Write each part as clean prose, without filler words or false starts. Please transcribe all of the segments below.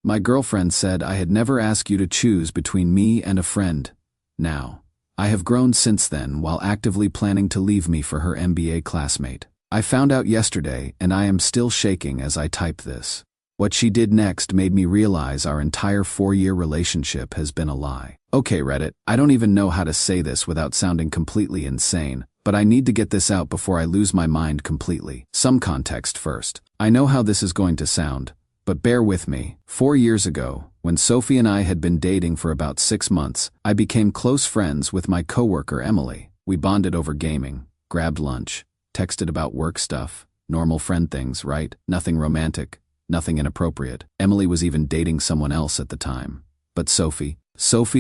My girlfriend said I had never asked you to choose between me and a friend. Now, I have grown since then while actively planning to leave me for her MBA classmate. I found out yesterday and I am still shaking as I type this. What she did next made me realize our entire 4-year relationship has been a lie. Okay, Reddit, I don't even know how to say this without sounding completely insane, but I need to get this out before I lose my mind completely. Some context first. I know how this is going to sound, but bear with me. 4 years ago, when Sophie and I had been dating for about 6 months, I became close friends with my coworker Emily. We bonded over gaming, grabbed lunch, texted about work stuff, normal friend things, right? Nothing romantic. Nothing inappropriate. Emily was even dating someone else at the time. But Sophie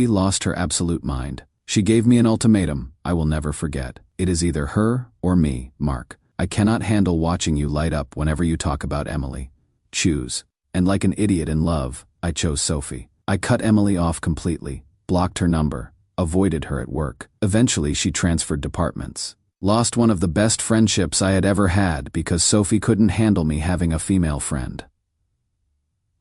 lost her absolute mind. She gave me an ultimatum I will never forget. It is either her or me, Mark. I cannot handle watching you light up whenever you talk about Emily. Choose. And like an idiot in love, I chose Sophie. I cut Emily off completely, blocked her number, avoided her at work. Eventually she transferred departments. Lost one of the best friendships I had ever had because Sophie couldn't handle me having a female friend.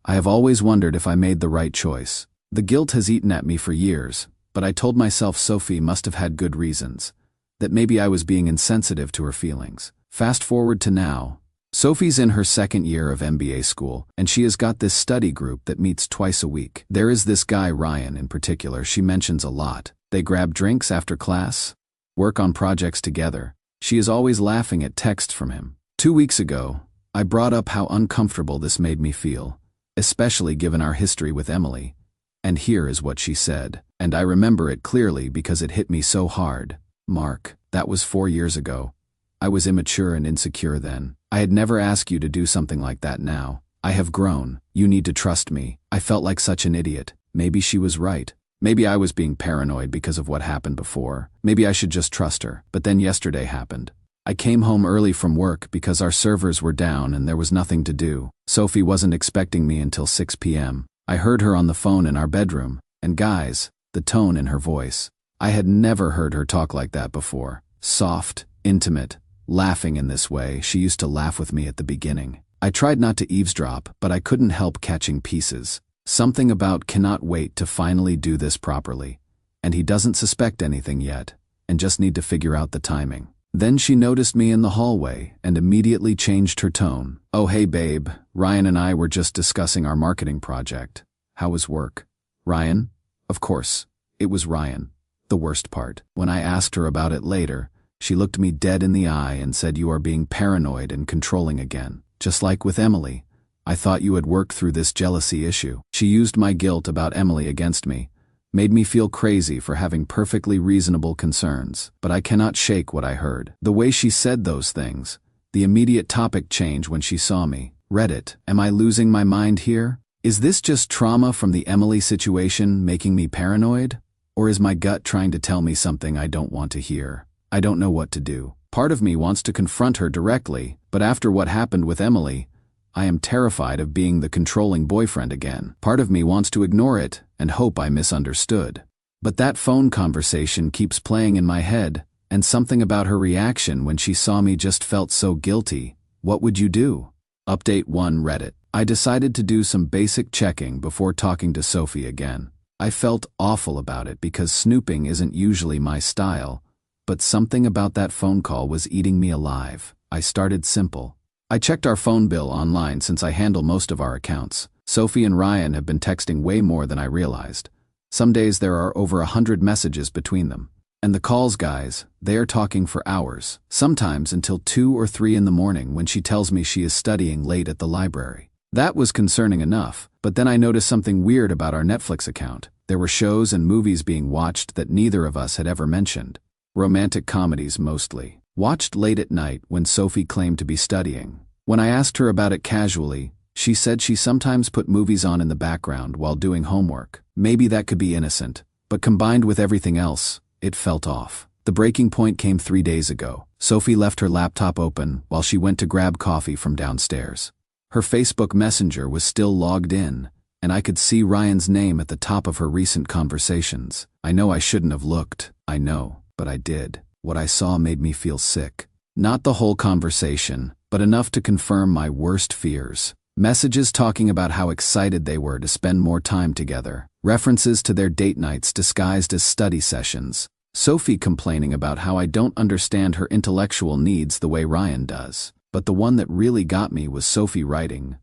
I have always wondered if I made the right choice. The guilt has eaten at me for years, but I told myself Sophie must have had good reasons, that maybe I was being insensitive to her feelings. Fast forward to now. Sophie's in her 2nd year of MBA school, and she has got this study group that meets twice a week. There is this guy, Ryan, in particular, she mentions a lot. They grab drinks after class, work on projects together. She is always laughing at texts from him. 2 weeks ago, I brought up how uncomfortable this made me feel, especially given our history with Emily. And here is what she said, and I remember it clearly because it hit me so hard. Mark, that was 4 years ago. I was immature and insecure then. I had never asked you to do something like that now. I have grown. You need to trust me. I felt like such an idiot. Maybe she was right. Maybe I was being paranoid because of what happened before. Maybe I should just trust her. But then yesterday happened. I came home early from work because our servers were down and there was nothing to do. Sophie wasn't expecting me until 6 p.m. I heard her on the phone in our bedroom, and guys, the tone in her voice. I had never heard her talk like that before. Soft, intimate, laughing in this way. She used to laugh with me at the beginning. I tried not to eavesdrop, but I couldn't help catching pieces. Something about cannot wait to finally do this properly. And he doesn't suspect anything yet, and just need to figure out the timing. Then she noticed me in the hallway and immediately changed her tone. Oh hey babe, Ryan and I were just discussing our marketing project. How was work? Ryan? Of course, it was Ryan. The worst part. When I asked her about it later, she looked me dead in the eye and said you are being paranoid and controlling again. Just like with Emily. I thought you had worked through this jealousy issue. She used my guilt about Emily against me. Made me feel crazy for having perfectly reasonable concerns, but I cannot shake what I heard. The way she said those things, the immediate topic change when she saw me. Reddit, am I losing my mind here? Is this just trauma from the Emily situation making me paranoid? Or is my gut trying to tell me something I don't want to hear? I don't know what to do. Part of me wants to confront her directly, but after what happened with Emily, I am terrified of being the controlling boyfriend again. Part of me wants to ignore it and hope I misunderstood. But that phone conversation keeps playing in my head, and something about her reaction when she saw me just felt so guilty. What would you do? Update 1 Reddit. I decided to do some basic checking before talking to Sophie again. I felt awful about it because snooping isn't usually my style, but something about that phone call was eating me alive. I started simple. I checked our phone bill online since I handle most of our accounts. Sophie and Ryan have been texting way more than I realized. Some days there are over 100 messages between them. And the calls, guys, they are talking for hours, sometimes until 2 or 3 in the morning when she tells me she is studying late at the library. That was concerning enough, but then I noticed something weird about our Netflix account. There were shows and movies being watched that neither of us had ever mentioned. Romantic comedies mostly. Watched late at night when Sophie claimed to be studying. When I asked her about it casually, she said she sometimes put movies on in the background while doing homework. Maybe that could be innocent, but combined with everything else, it felt off. The breaking point came 3 days ago. Sophie left her laptop open while she went to grab coffee from downstairs. Her Facebook Messenger was still logged in, and I could see Ryan's name at the top of her recent conversations. I know I shouldn't have looked, I know, but I did. What I saw made me feel sick. Not the whole conversation, but enough to confirm my worst fears. Messages talking about how excited they were to spend more time together. References to their date nights disguised as study sessions. Sophie complaining about how I don't understand her intellectual needs the way Ryan does. But the one that really got me was Sophie writing,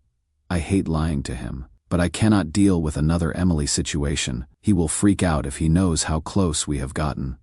"I hate lying to him, but I cannot deal with another Emily situation. He will freak out if he knows how close we have gotten."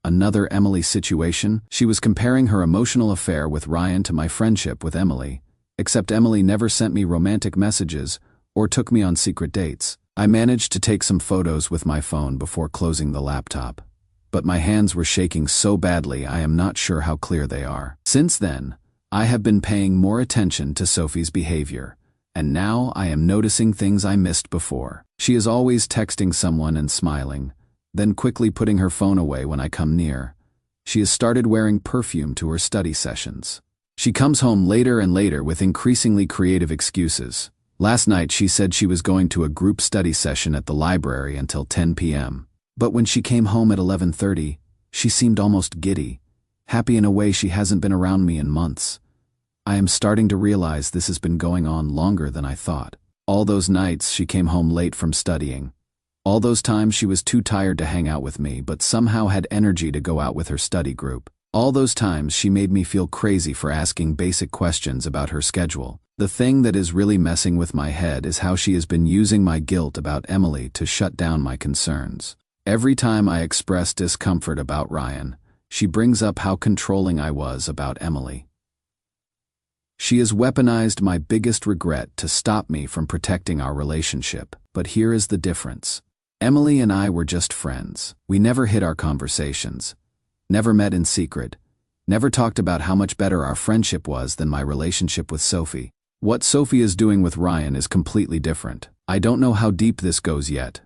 Another Emily situation? She was comparing her emotional affair with Ryan to my friendship with Emily, except Emily never sent me romantic messages or took me on secret dates. I managed to take some photos with my phone before closing the laptop, but my hands were shaking so badly I am not sure how clear they are. Since then, I have been paying more attention to Sophie's behavior, and now I am noticing things I missed before. She is always texting someone and smiling, then quickly putting her phone away when I come near. She has started wearing perfume to her study sessions. She comes home later and later with increasingly creative excuses. Last night she said she was going to a group study session at the library until 10 p.m. But when she came home at 11:30, she seemed almost giddy, happy in a way she hasn't been around me in months. I am starting to realize this has been going on longer than I thought. All those nights she came home late from studying. All those times she was too tired to hang out with me but somehow had energy to go out with her study group. All those times she made me feel crazy for asking basic questions about her schedule. The thing that is really messing with my head is how she has been using my guilt about Emily to shut down my concerns. Every time I express discomfort about Ryan, she brings up how controlling I was about Emily. She has weaponized my biggest regret to stop me from protecting our relationship. But here is the difference. Emily and I were just friends. We never hid our conversations, never met in secret, never talked about how much better our friendship was than my relationship with Sophie. What Sophie is doing with Ryan is completely different. I don't know how deep this goes yet,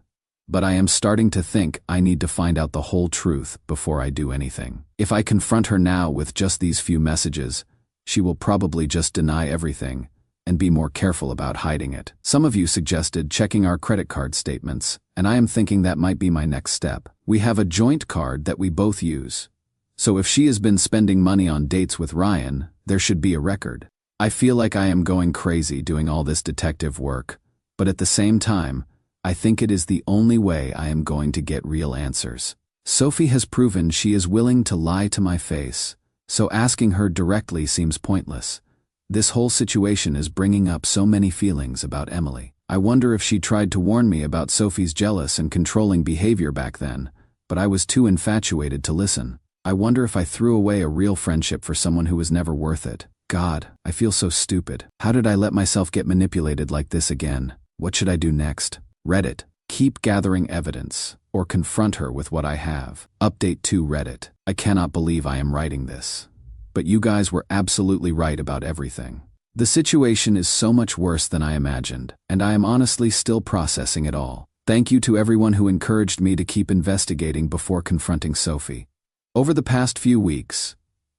but I am starting to think I need to find out the whole truth before I do anything. If I confront her now with just these few messages, she will probably just deny everything and be more careful about hiding it. Some of you suggested checking our credit card statements, and I am thinking that might be my next step. We have a joint card that we both use, so if she has been spending money on dates with Ryan, there should be a record. I feel like I am going crazy doing all this detective work, but at the same time, I think it is the only way I am going to get real answers. Sophie has proven she is willing to lie to my face, so asking her directly seems pointless. This whole situation is bringing up so many feelings about Emily. I wonder if she tried to warn me about Sophie's jealous and controlling behavior back then, but I was too infatuated to listen. I wonder if I threw away a real friendship for someone who was never worth it. God, I feel so stupid. How did I let myself get manipulated like this again? What should I do next? Reddit. Keep gathering evidence, or confront her with what I have. Update to Reddit. I cannot believe I am writing this. But you guys were absolutely right about everything. The situation is so much worse than I imagined, and I am honestly still processing it all. Thank you to everyone who encouraged me to keep investigating before confronting Sophie. Over the past few weeks,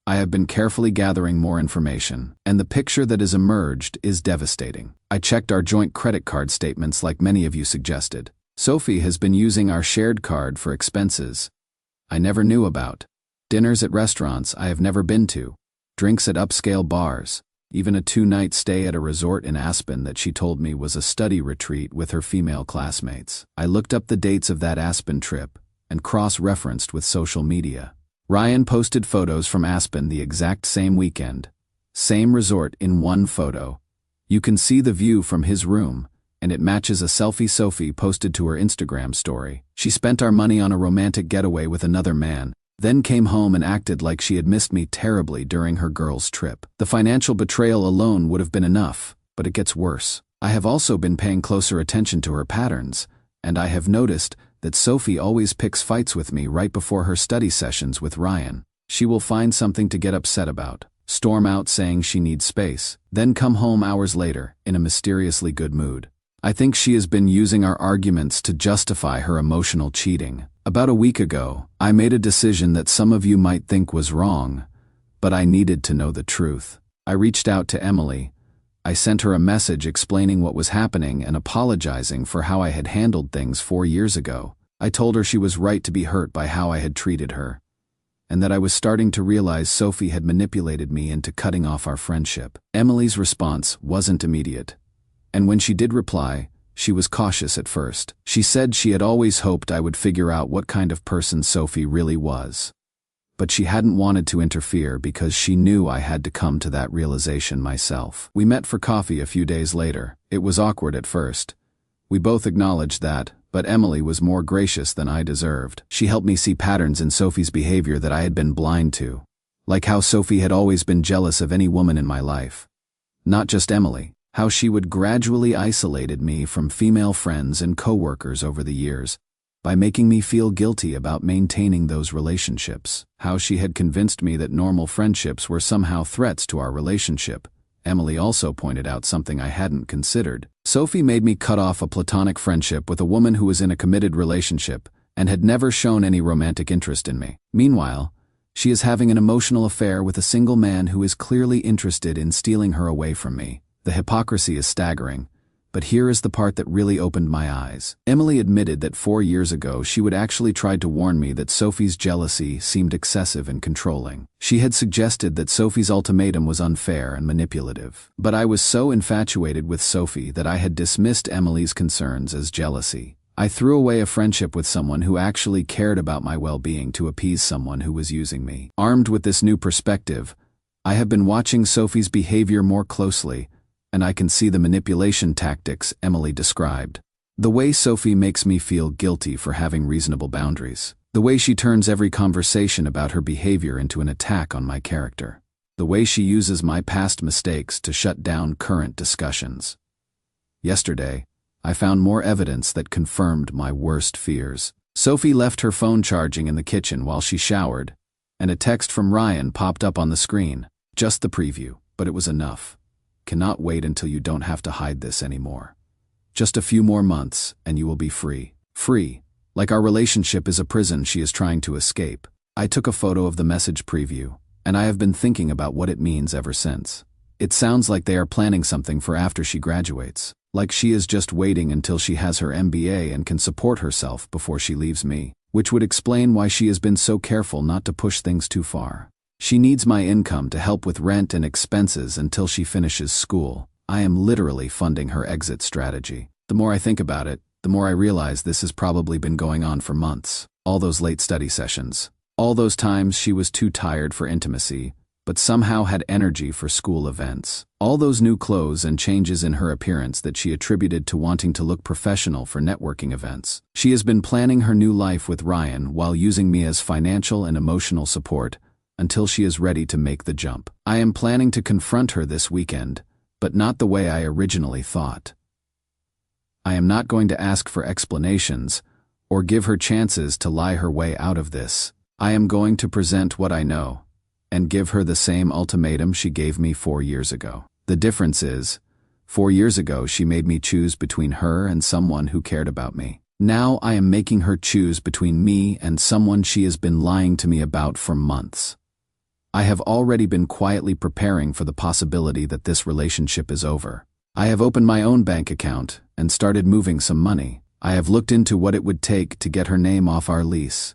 I have been carefully gathering more information, and the picture that has emerged is devastating. I checked our joint credit card statements like many of you suggested. Sophie has been using our shared card for expenses I never knew about. Dinners at restaurants I have never been to, drinks at upscale bars, even a 2-night stay at a resort in Aspen that she told me was a study retreat with her female classmates. I looked up the dates of that Aspen trip and cross-referenced with social media. Ryan posted photos from Aspen the exact same weekend, same resort in one photo. You can see the view from his room, and it matches a selfie Sophie posted to her Instagram story. She spent our money on a romantic getaway with another man, then came home and acted like she had missed me terribly during her girls' trip. The financial betrayal alone would have been enough, but it gets worse. I have also been paying closer attention to her patterns, and I have noticed that Sophie always picks fights with me right before her study sessions with Ryan. She will find something to get upset about, storm out saying she needs space, then come home hours later in a mysteriously good mood. I think she has been using our arguments to justify her emotional cheating. About a week ago, I made a decision that some of you might think was wrong, but I needed to know the truth. I reached out to Emily. I sent her a message explaining what was happening and apologizing for how I had handled things 4 years ago. I told her she was right to be hurt by how I had treated her, and that I was starting to realize Sophie had manipulated me into cutting off our friendship. Emily's response wasn't immediate. And when she did reply, she was cautious at first. She said she had always hoped I would figure out what kind of person Sophie really was. But she hadn't wanted to interfere because she knew I had to come to that realization myself. We met for coffee a few days later. It was awkward at first. We both acknowledged that, but Emily was more gracious than I deserved. She helped me see patterns in Sophie's behavior that I had been blind to. Like how Sophie had always been jealous of any woman in my life. Not just Emily. How she would gradually isolated me from female friends and coworkers over the years, by making me feel guilty about maintaining those relationships. How she had convinced me that normal friendships were somehow threats to our relationship. Emily also pointed out something I hadn't considered. Sophie made me cut off a platonic friendship with a woman who was in a committed relationship and had never shown any romantic interest in me. Meanwhile, she is having an emotional affair with a single man who is clearly interested in stealing her away from me. The hypocrisy is staggering. But here is the part that really opened my eyes. Emily admitted that 4 years ago she would actually tried to warn me that Sophie's jealousy seemed excessive and controlling. She had suggested that Sophie's ultimatum was unfair and manipulative. But I was so infatuated with Sophie that I had dismissed Emily's concerns as jealousy. I threw away a friendship with someone who actually cared about my well-being to appease someone who was using me. Armed with this new perspective, I have been watching Sophie's behavior more closely, and I can see the manipulation tactics Emily described. The way Sophie makes me feel guilty for having reasonable boundaries. The way she turns every conversation about her behavior into an attack on my character. The way she uses my past mistakes to shut down current discussions. Yesterday, I found more evidence that confirmed my worst fears. Sophie left her phone charging in the kitchen while she showered, and a text from Ryan popped up on the screen. Just the preview, but it was enough. Cannot wait until you don't have to hide this anymore. Just a few more months, and you will be free. Free, like our relationship is a prison she is trying to escape. I took a photo of the message preview, and I have been thinking about what it means ever since. It sounds like they are planning something for after she graduates. Like she is just waiting until she has her MBA and can support herself before she leaves me. Which would explain why she has been so careful not to push things too far. She needs my income to help with rent and expenses until she finishes school. I am literally funding her exit strategy. The more I think about it, the more I realize this has probably been going on for months. All those late study sessions. All those times she was too tired for intimacy, but somehow had energy for school events. All those new clothes and changes in her appearance that she attributed to wanting to look professional for networking events. She has been planning her new life with Ryan while using me as financial and emotional support, until she is ready to make the jump. I am planning to confront her this weekend, but not the way I originally thought. I am not going to ask for explanations, or give her chances to lie her way out of this. I am going to present what I know, and give her the same ultimatum she gave me 4 years ago. The difference is, 4 years ago she made me choose between her and someone who cared about me. Now I am making her choose between me and someone she has been lying to me about for months. I have already been quietly preparing for the possibility that this relationship is over. I have opened my own bank account and started moving some money. I have looked into what it would take to get her name off our lease.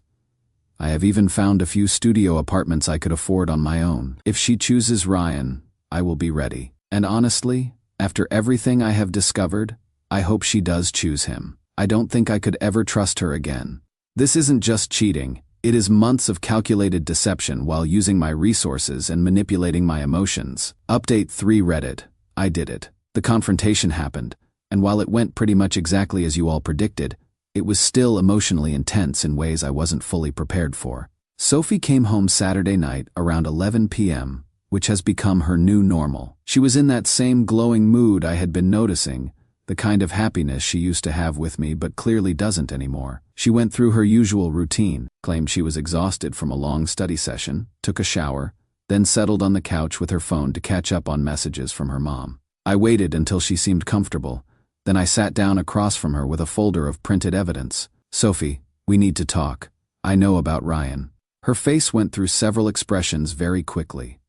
I have even found a few studio apartments I could afford on my own. If she chooses Ryan, I will be ready. And honestly, after everything I have discovered, I hope she does choose him. I don't think I could ever trust her again. This isn't just cheating. It is months of calculated deception while using my resources and manipulating my emotions. Update 3 Reddit. I did it. The confrontation happened, and while it went pretty much exactly as you all predicted, it was still emotionally intense in ways I wasn't fully prepared for. Sophie came home Saturday night around 11 p.m., which has become her new normal. She was in that same glowing mood I had been noticing, the kind of happiness she used to have with me but clearly doesn't anymore. She went through her usual routine, claimed she was exhausted from a long study session, took a shower, then settled on the couch with her phone to catch up on messages from her mom. I waited until she seemed comfortable, then I sat down across from her with a folder of printed evidence. Sophie, we need to talk. I know about Ryan. Her face went through several expressions very quickly.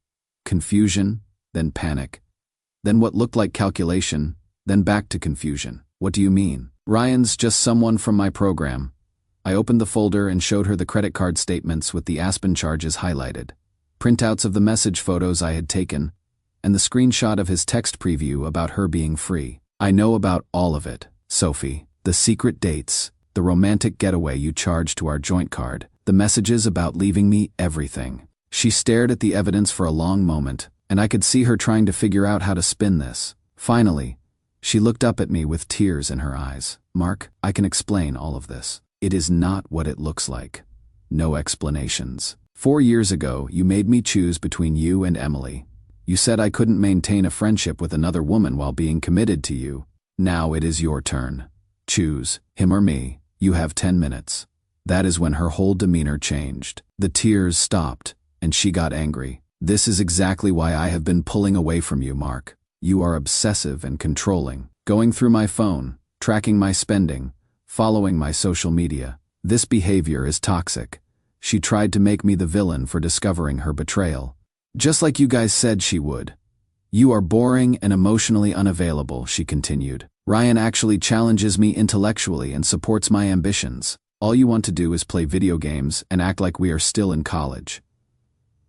Confusion, then panic. Then what looked like calculation, then back to confusion. What do you mean? Ryan's just someone from my program. I opened the folder and showed her the credit card statements with the Aspen charges highlighted, printouts of the message photos I had taken, and the screenshot of his text preview about her being free. I know about all of it, Sophie. The secret dates, the romantic getaway you charged to our joint card, the messages about leaving me, everything. She stared at the evidence for a long moment, and I could see her trying to figure out how to spin this. Finally, she looked up at me with tears in her eyes. Mark, I can explain all of this. It is not what it looks like. No explanations. 4 years ago, you made me choose between you and Emily. You said I couldn't maintain a friendship with another woman while being committed to you. Now it is your turn. Choose, him or me. You have 10 minutes. That is when her whole demeanor changed. The tears stopped, and she got angry. This is exactly why I have been pulling away from you, Mark. You are obsessive and controlling, going through my phone, tracking my spending, following my social media. This behavior is toxic. She tried to make me the villain for discovering her betrayal. Just like you guys said she would. You are boring and emotionally unavailable, she continued. Ryan actually challenges me intellectually and supports my ambitions. All you want to do is play video games and act like we are still in college.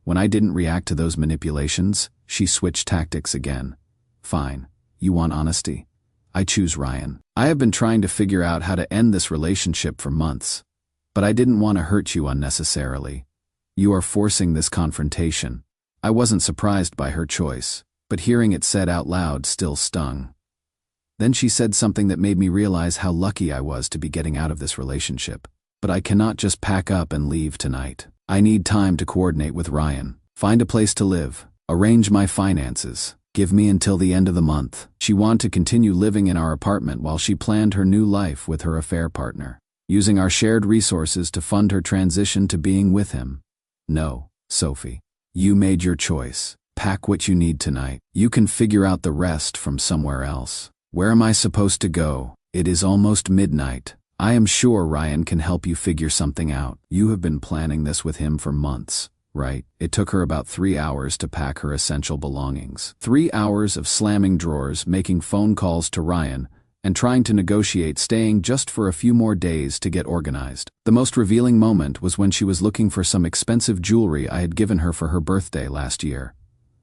When I didn't react to those manipulations, she switched tactics again. Fine. You want honesty? I choose Ryan. I have been trying to figure out how to end this relationship for months, but I didn't want to hurt you unnecessarily. You are forcing this confrontation. I wasn't surprised by her choice, but hearing it said out loud still stung. Then she said something that made me realize how lucky I was to be getting out of this relationship. But I cannot just pack up and leave tonight. I need time to coordinate with Ryan, find a place to live, arrange my finances. Give me until the end of the month. She wanted to continue living in our apartment while she planned her new life with her affair partner, using our shared resources to fund her transition to being with him. No, Sophie. You made your choice. Pack what you need tonight. You can figure out the rest from somewhere else. Where am I supposed to go? It is almost midnight. I am sure Ryan can help you figure something out. You have been planning this with him for months, right? It took her about 3 hours to pack her essential belongings. 3 hours of slamming drawers, making phone calls to Ryan, and trying to negotiate staying just for a few more days to get organized. The most revealing moment was when she was looking for some expensive jewelry I had given her for her birthday last year.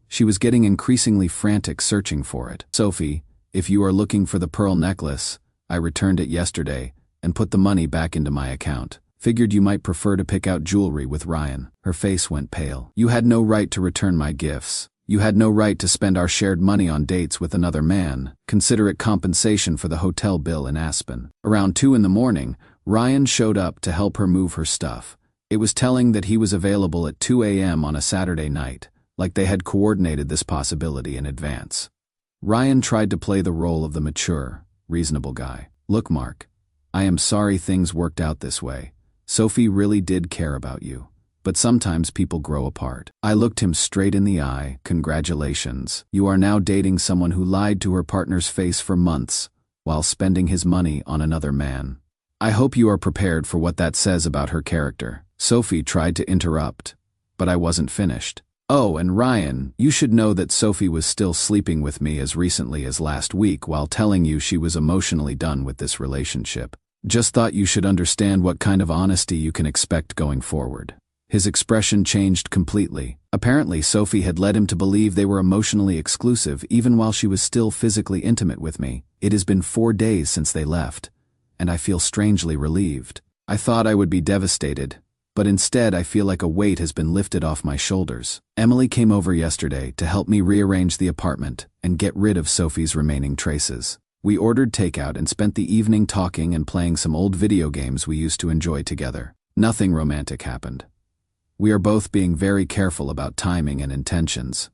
She was getting increasingly frantic searching for it. Sophie, if you are looking for the pearl necklace, I returned it yesterday and put the money back into my account. Figured you might prefer to pick out jewelry with Ryan. Her face went pale. You had no right to return my gifts. You had no right to spend our shared money on dates with another man. Consider it compensation for the hotel bill in Aspen. Around 2 in the morning, Ryan showed up to help her move her stuff. It was telling that he was available at 2 a.m. on a Saturday night, like they had coordinated this possibility in advance. Ryan tried to play the role of the mature, reasonable guy. Look, Mark, I am sorry things worked out this way. Sophie really did care about you. But sometimes people grow apart. I looked him straight in the eye. Congratulations. You are now dating someone who lied to her partner's face for months, while spending his money on another man. I hope you are prepared for what that says about her character. Sophie tried to interrupt, but I wasn't finished. Oh, and Ryan, you should know that Sophie was still sleeping with me as recently as last week while telling you she was emotionally done with this relationship. Just thought you should understand what kind of honesty you can expect going forward. His expression changed completely. Apparently, Sophie had led him to believe they were emotionally exclusive even while she was still physically intimate with me. It has been 4 days since they left, and I feel strangely relieved. I thought I would be devastated, but instead I feel like a weight has been lifted off my shoulders. Emily came over yesterday to help me rearrange the apartment and get rid of Sophie's remaining traces. We ordered takeout and spent the evening talking and playing some old video games we used to enjoy together. Nothing romantic happened. We are both being very careful about timing and intentions,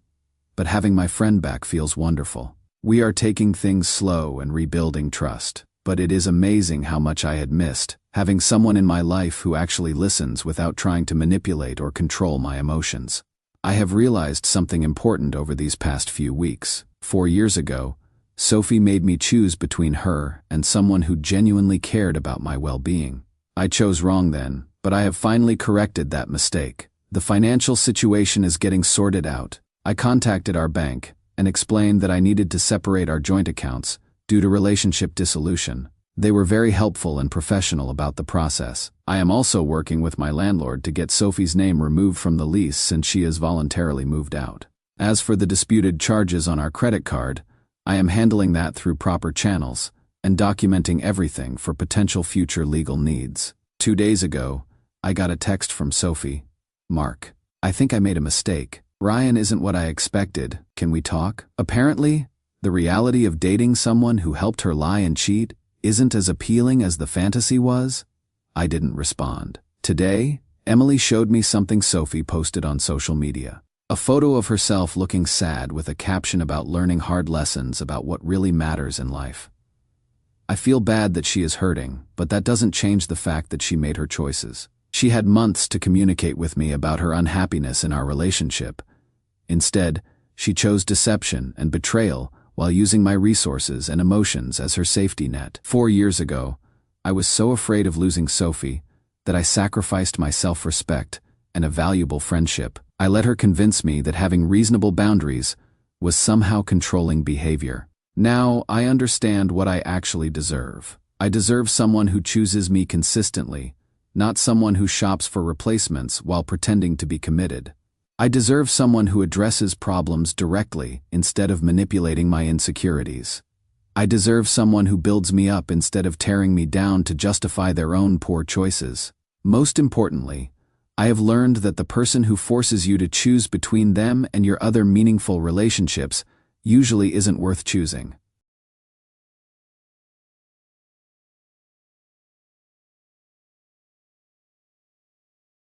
but having my friend back feels wonderful. We are taking things slow and rebuilding trust, but it is amazing how much I had missed, having someone in my life who actually listens without trying to manipulate or control my emotions. I have realized something important over these past few weeks. 4 years ago, Sophie made me choose between her and someone who genuinely cared about my well-being. I chose wrong then, but I have finally corrected that mistake. The financial situation is getting sorted out. I contacted our bank and explained that I needed to separate our joint accounts due to relationship dissolution. They were very helpful and professional about the process. I am also working with my landlord to get Sophie's name removed from the lease since she has voluntarily moved out. As for the disputed charges on our credit card, I am handling that through proper channels and documenting everything for potential future legal needs. 2 days ago, I got a text from Sophie. Mark, I think I made a mistake. Ryan isn't what I expected. Can we talk? Apparently, the reality of dating someone who helped her lie and cheat isn't as appealing as the fantasy was. I didn't respond. Today, Emily showed me something Sophie posted on social media. A photo of herself looking sad with a caption about learning hard lessons about what really matters in life. I feel bad that she is hurting, but that doesn't change the fact that she made her choices. She had months to communicate with me about her unhappiness in our relationship. Instead, she chose deception and betrayal while using my resources and emotions as her safety net. 4 years ago, I was so afraid of losing Sophie that I sacrificed my self-respect and a valuable friendship. I let her convince me that having reasonable boundaries was somehow controlling behavior. Now I understand what I actually deserve. I deserve someone who chooses me consistently, not someone who shops for replacements while pretending to be committed. I deserve someone who addresses problems directly instead of manipulating my insecurities. I deserve someone who builds me up instead of tearing me down to justify their own poor choices. Most importantly, I have learned that the person who forces you to choose between them and your other meaningful relationships usually isn't worth choosing.